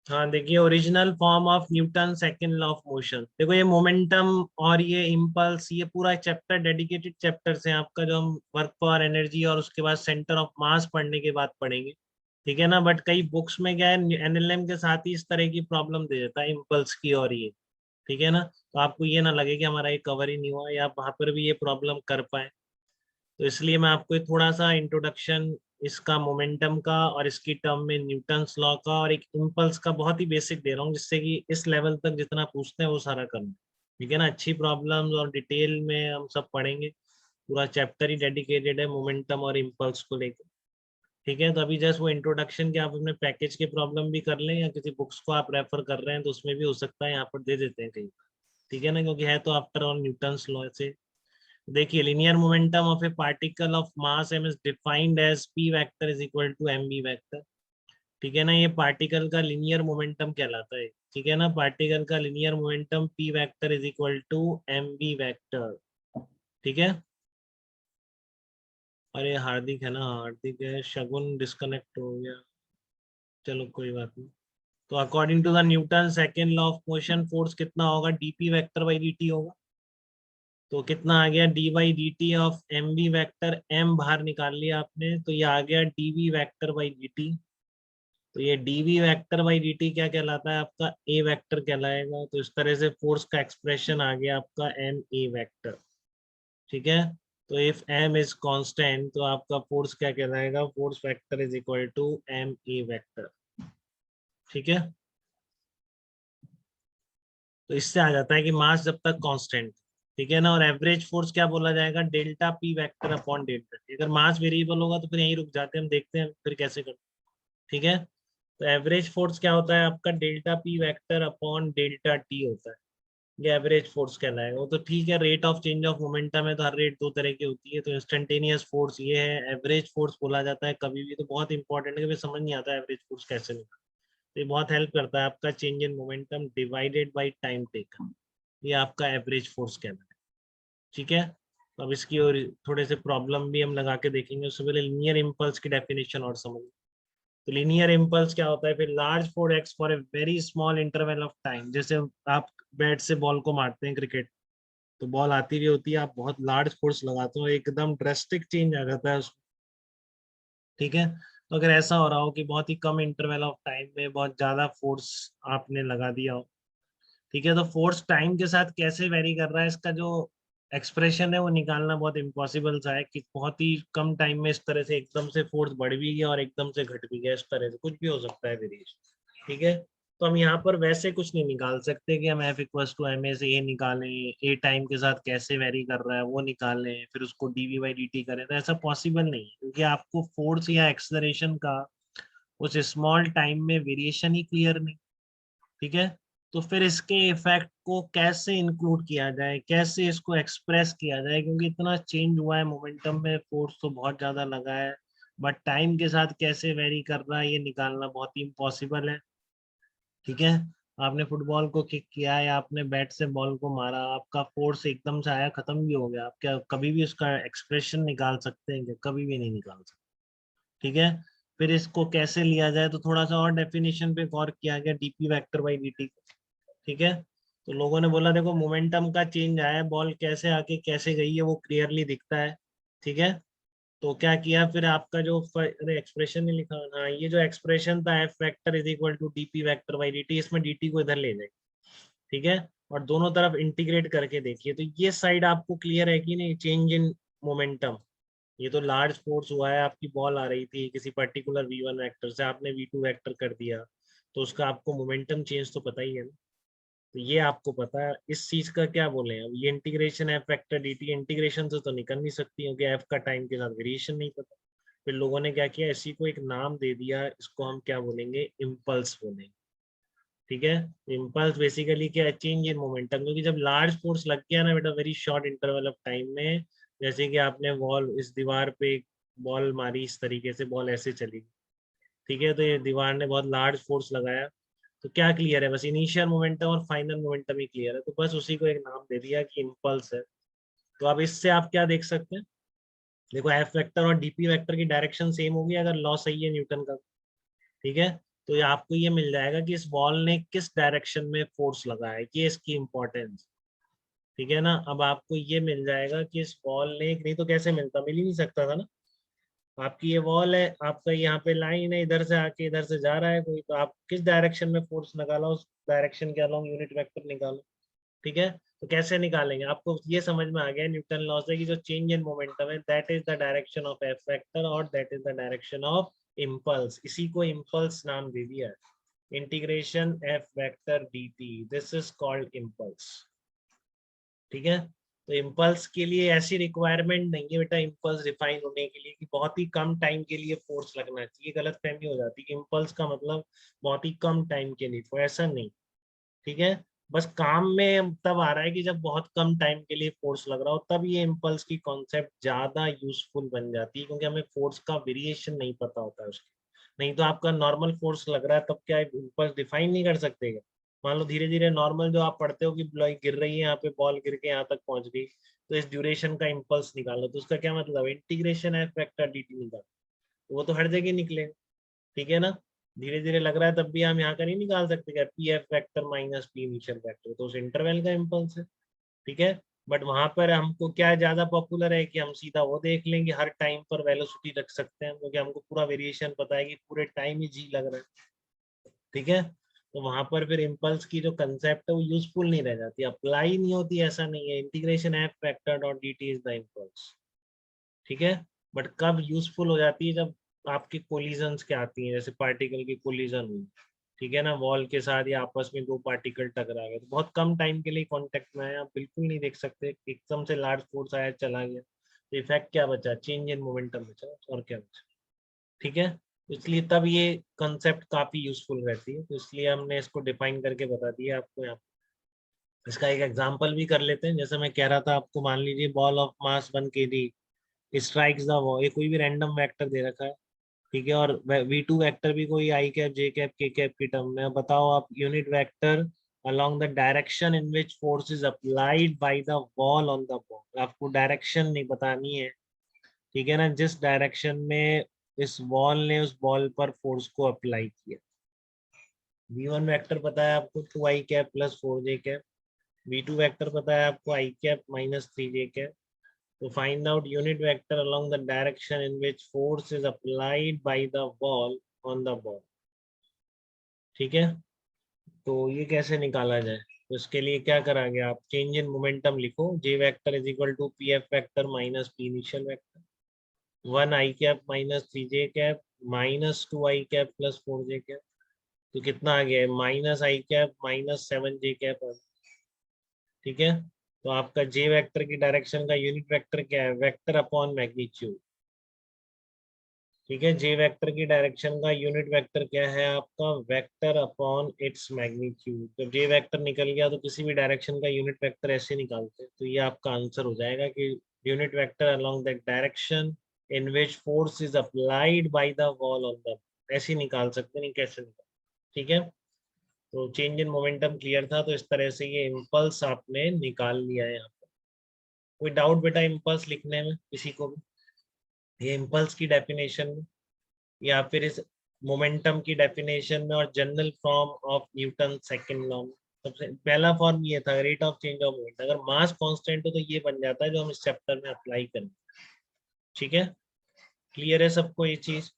हाँ देखिए, original form of Newton second law of motion. देखो ये मोमेंटम और ये इम्पल्स, ये पूरा चैप्टर डेडिकेटेड चैप्टर्स है आपका, जो हम वर्क पावर एनर्जी और उसके बाद सेंटर ऑफ मास पढ़ने के बाद पढ़ेंगे। ठीक है ना। बट कई बुक्स में क्या है, एनएलएम के साथ ही इस तरह की प्रॉब्लम दे देता है इम्पल्स की और ये। ठीक है ना। तो आपको ये ना लगे कि हमारा ये कवर ही नहीं हुआ, या आप वहां पर भी ये प्रॉब्लम कर पाए। तो इसलिए मैं आपको एक थोड़ा सा इंट्रोडक्शन इसका मोमेंटम का और इसकी टर्म में न्यूटन्स लॉ का और एक इम्पल्स का बहुत ही बेसिक दे रहा हूँ, जिससे कि इस लेवल तक जितना पूछते हैं वो सारा करना। ठीक है ना। अच्छी प्रॉब्लम्स और डिटेल में हम सब पढ़ेंगे। पूरा चैप्टर ही डेडिकेटेड है मोमेंटम और इम्पल्स को लेकर। ठीक है। तो अभी जस्ट वो इंट्रोडक्शन के आप अपने पैकेज के प्रॉब्लम भी कर लें, या किसी बुक्स को आप रेफर कर रहे हैं तो उसमें भी हो सकता है, यहाँ पर दे देते हैं कहीं। ठीक है ना, क्योंकि है तो आफ्टर ऑल न्यूटन्स लॉ से। देखिए, linear momentum of a particle of mass m is defined as p vector is equal to mv vector. ठीक है ना। ये पार्टिकल का लिनियर मोमेंटम कहलाता है। ठीक है ना। पार्टिकल का linear momentum p vector is equal to mv vector. ठीक है। अरे हार्दिक है ना, हार्दिक है, शगुन डिस्कनेक्ट हो गया। चलो कोई बात नहीं। तो according to the Newton second law of motion, force कितना होगा, dp वेक्टर बाई dt होगा। तो कितना आ गया, D by D T of M V vector, M बाहर निकाल लिया आपने तो ये आ गया D V vector by D T. तो ये D V vector by D T क्या कहलाता है आपका, ए वैक्टर कहलाएगा। तो इस तरह से फोर्स का एक्सप्रेशन आ गया आपका एम ए वैक्टर। ठीक है। तो इफ एम इज कांस्टेंट तो आपका फोर्स क्या कहलाएगा, force vector is equal to M A vector. ठीक है। तो इससे आ जाता है कि मास जब तक कांस्टेंट। ठीक है ना। और एवरेज फोर्स क्या बोला जाएगा, delta P vector upon delta T. अगर मास वेरिएबल होगा तो फिर यहीं रुक जाते हैं, हम देखते हैं फिर कैसे करते हैं। ठीक है। तो एवरेज फोर्स क्या होता है आपका, delta P vector upon delta T होता है। ये एवरेज फोर्स कहलाएगा। वो तो ठीक है, rate of change of momentum है तो हर रेट दो तरह की होती है। तो इंस्टेंटेनियस फोर्स ये है, एवरेज फोर्स बोला जाता है कभी भी। तो बहुत इंपॉर्टेंट है, कभी समझ नहीं आता एवरेज फोर्स कैसे निकालना। तो ये बहुत हेल्प करता है आपका, change in momentum divided by time taken. ये आपका एवरेज फोर्स कहना है। ठीक है। तो अब इसकी और थोड़े से प्रॉब्लम भी हम लगा के देखेंगे। उससे पहले लीनियर इम्पल्स की डेफिनेशन और समझ। तो लीनियर इम्पल्स क्या होता है, फिर large force x for a very small interval of time. जैसे आप बैट से बॉल को मारते हैं क्रिकेट, तो बॉल आती भी होती है, आप बहुत लार्ज फोर्स लगाते हो, एकदम ड्रेस्टिक चेंज आ जाता है उसमें। ठीक है। तो अगर ऐसा हो रहा हो कि बहुत ही कम इंटरवल ऑफ टाइम में बहुत ज्यादा फोर्स आपने लगा दिया हो। ठीक है। तो फोर्स टाइम के साथ कैसे वेरी कर रहा है, इसका जो एक्सप्रेशन है वो निकालना बहुत इम्पॉसिबल सा है, कि बहुत ही कम टाइम में इस तरह से एकदम से फोर्स बढ़ भी गया और एकदम से घट भी गया, इस तरह से कुछ भी हो सकता है वेरिएशन। ठीक है। तो हम यहाँ पर वैसे कुछ नहीं निकाल सकते कि हम F equals to M A से ए निकालें, ए टाइम के साथ कैसे वेरी कर रहा है वो निकालें, फिर उसको डीवी बाई डी टी करें। तो ऐसा पॉसिबल नहीं है, क्योंकि आपको फोर्स या एक्सलरेशन का उस स्मॉल टाइम में वेरिएशन ही क्लियर नहीं। ठीक है। तो फिर इसके इफेक्ट को कैसे इंक्लूड किया जाए, कैसे इसको एक्सप्रेस किया जाए, क्योंकि इतना चेंज हुआ है मोमेंटम में, फोर्स तो बहुत ज्यादा लगा है, बट टाइम के साथ कैसे वेरी कर रहा है ये निकालना बहुत ही इम्पॉसिबल है। ठीक है। आपने फुटबॉल को किक किया या आपने बैट से बॉल को मारा, आपका फोर्स एकदम से आया, खत्म भी हो गया, आप क्या कभी भी उसका एक्सप्रेशन निकाल सकते हैं क्या, कभी भी नहीं निकाल सकते। ठीक है। फिर इसको कैसे लिया जाए, तो थोड़ा सा और डेफिनेशन पे गौर किया गया, डीपी वेक्टर बाई dt। ठीक है। तो लोगों ने बोला देखो मोमेंटम का चेंज आया है, बॉल कैसे आके कैसे गई है वो क्लियरली दिखता है। ठीक है। तो क्या किया फिर, आपका जो अरे एक्सप्रेशन नहीं लिखा, हाँ ये जो एक्सप्रेशन था, F vector is equal to D P vector by dt, इसमें dt को इधर ले जाए। ठीक है। और दोनों तरफ इंटीग्रेट करके देखिए, तो ये साइड आपको क्लियर है कि नहीं, चेंज इन मोमेंटम। ये तो लार्ज फोर्स हुआ है, आपकी बॉल आ रही थी किसी पर्टिकुलर वी वन वेक्टर से, आपने वी टू वेक्टर कर दिया, तो उसका आपको मोमेंटम चेंज तो पता ही है ना। तो ये आपको पता है, इस चीज का क्या बोले अब, ये integration F vector dt, integration से तो निकल नहीं सकती, क्योंकि एफ का टाइम के साथ वेरिएशन नहीं पता। फिर लोगों ने क्या किया, इसी को एक नाम दे दिया, इसको हम क्या बोलेंगे, इम्पल्स बोलेंगे। ठीक है। इम्पल्स बेसिकली क्या है, चेंज इन मोमेंटम। क्योंकि जब लार्ज फोर्स लग गया ना बेटा, very short interval of time में, जैसे कि आपने बॉल इस दीवार पे बॉल मारी, इस तरीके से बॉल ऐसे चली। ठीक है। तो ये दीवार ने बहुत लार्ज फोर्स लगाया, तो क्या क्लियर है, बस इनिशियल मोमेंटम और फाइनल मोमेंटम ही क्लियर है, तो बस उसी को एक नाम दे दिया कि इम्पल्स है। तो अब इससे आप क्या देख सकते हैं, देखो एफ वेक्टर और डीपी वेक्टर की डायरेक्शन सेम होगी अगर लॉ सही है न्यूटन का। ठीक है। तो ये आपको ये मिल जाएगा कि इस बॉल ने किस डायरेक्शन में फोर्स लगाया है, ये इसकी इंपॉर्टेंस। ठीक है ना। अब आपको ये मिल जाएगा कि इस बॉल ने, नहीं तो कैसे मिलता, मिल ही नहीं सकता था ना। आपकी ये वॉल है, आपका यहाँ पे लाइन है, इधर से आके इधर से जा रहा है कोई, तो आप किस डायरेक्शन में फोर्स निकाला उस डायरेक्शन के अलोंग यूनिट वेक्टर निकालो। ठीक है। तो कैसे निकालेंगे, आपको ये समझ में आ गया न्यूटन लॉ से कि जो चेंज इन मोमेंटम है that is the direction of F vector और that is the direction of impulse. इसी को इम्पल्स नाम दे दिया है। Integration F vector dt, this is called impulse. ठीक है। तो इम्पल्स के लिए ऐसी रिक्वायरमेंट नहीं है बेटा, इम्पल्स डिफाइन होने के लिए कि बहुत ही कम टाइम के लिए फोर्स लगना चाहिए, गलत फहमी हो जाती है। इम्पल्स का मतलब बहुत ही कम टाइम के लिए, तो ऐसा नहीं। ठीक है। बस काम में तब आ रहा है कि जब बहुत कम टाइम के लिए फोर्स लग रहा हो, तब ये इम्पल्स की कॉन्सेप्ट ज्यादा यूजफुल बन जाती है, क्योंकि हमें फोर्स का वेरिएशन नहीं पता होता है उसकी। नहीं तो आपका नॉर्मल फोर्स लग रहा है, तब क्या इम्पल्स डिफाइन नहीं कर सकते क्या? मान लो धीरे धीरे नॉर्मल जो आप पढ़ते हो कि ब्लॉक गिर रही है, यहाँ पे बॉल गिर के यहाँ तक पहुंच गई, तो इस ड्यूरेशन का इम्पल्स निकालो, तो उसका क्या मतलब, इंटीग्रेशन एफ वेक्टर dt निकालो, तो वो तो हर जगह निकलेगा। ठीक है ना। धीरे धीरे लग रहा है तब भी हम यहाँ का नहीं निकाल सकते क्या, P F vector minus P initial vector, तो उस इंटरवल का इम्पल्स है। ठीक है। बट वहां पर हमको क्या ज्यादा पॉपुलर है कि हम सीधा वो देख लेंगे, हर टाइम पर वेलोसिटी रख सकते हैं, क्योंकि हमको पूरा वेरिएशन पता है कि पूरे टाइम ही जी लग रहा है। ठीक है। तो वहां पर फिर इम्पल्स की जो कंसेप्ट है वो यूजफुल नहीं रह जाती, अप्लाई नहीं होती, ऐसा नहीं है। Integration F vector dot D T is the impulse. ठीक है। बट कब यूजफुल हो जाती है, जब आपकी कोलिजन्स क्या आती हैं, जैसे पार्टिकल की कोलिजन हुई, ठीक है ना, वॉल के साथ या आपस में दो पार्टिकल टकरा गए, तो बहुत कम टाइम के लिए कांटेक्ट में आए, आप बिल्कुल नहीं देख सकते, एकदम से लार्ज फोर्स आया चला गया, तो इफेक्ट क्या बचा, चेंज इन मोमेंटम बचा, और क्या बचा। ठीक है। इसलिए तब ये कंसेप्ट काफी यूजफुल रहती है, तो इसलिए हमने इसको डिफाइन करके बता दिया आपको यहाँ। इसका एक एग्जांपल भी कर लेते हैं। जैसे मैं कह रहा था आपको, मान लीजिए ball of mass 1 kg strikes the wall, ये कोई भी रैंडम वेक्टर दे रखा है। ठीक है। और v2 वेक्टर भी कोई आई कैप जे कैप के कैप की टर्म में। बताओ आप, unit vector along the direction in which force is applied by the wall on the ball, आपको डायरेक्शन नहीं बतानी है। ठीक है ना, जिस डायरेक्शन में इस वॉल ने उस बॉल पर फोर्स को अप्लाई किया। v1 वेक्टर पता है आपको, 2i cap plus 4j cap. v2 vector पता है आपको, i cap minus 3j cap. To find out unit vector along the direction in which force is applied by the wall on the ball। ठीक है। तो ये कैसे निकाला जाए, तो इसके लिए क्या करांगे, आप चेंज इन मोमेंटम लिखो, j vector is equal to P F vector minus P initial vector, 1i cap minus 3j cap minus 2i cap plus 4j cap. तो कितना आ गया है, minus I cap minus 7j cap. ठीक है। तो आपका j वेक्टर की डायरेक्शन का यूनिट वेक्टर क्या है, वेक्टर अपॉन मैग्नीट्यूड। ठीक है। जे वेक्टर की डायरेक्शन का यूनिट वेक्टर क्या है आपका, वेक्टर अपॉन इट्स मैग्नीट्यूड। जब जे वेक्टर निकल गया तो किसी भी डायरेक्शन का यूनिट वेक्टर ऐसे निकालते हैं, तो ये आपका आंसर हो जाएगा कि unit vector along that direction in which force is applied by the wall of the, ऐसे निकाल सकते नहीं, कैसे निकाल। ठीक है। तो चेंज इन मोमेंटम क्लियर था, तो इस तरह से ये इम्पल्स आपने निकाल लिया है यहाँ पर। कोई डाउट बेटा इम्पल्स लिखने में किसी को भी, ये इम्पल्स की डेफिनेशन में, या फिर इस मोमेंटम की डेफिनेशन में, और general form of Newton second law में। सबसे पहला फॉर्म ये था, rate of change of moment. अगर मास कांस्टेंट हो तो ये बन जाता है जो हम इस चैप्टर में अप्लाई करें। ठीक है। क्लियर है सबको ये चीज।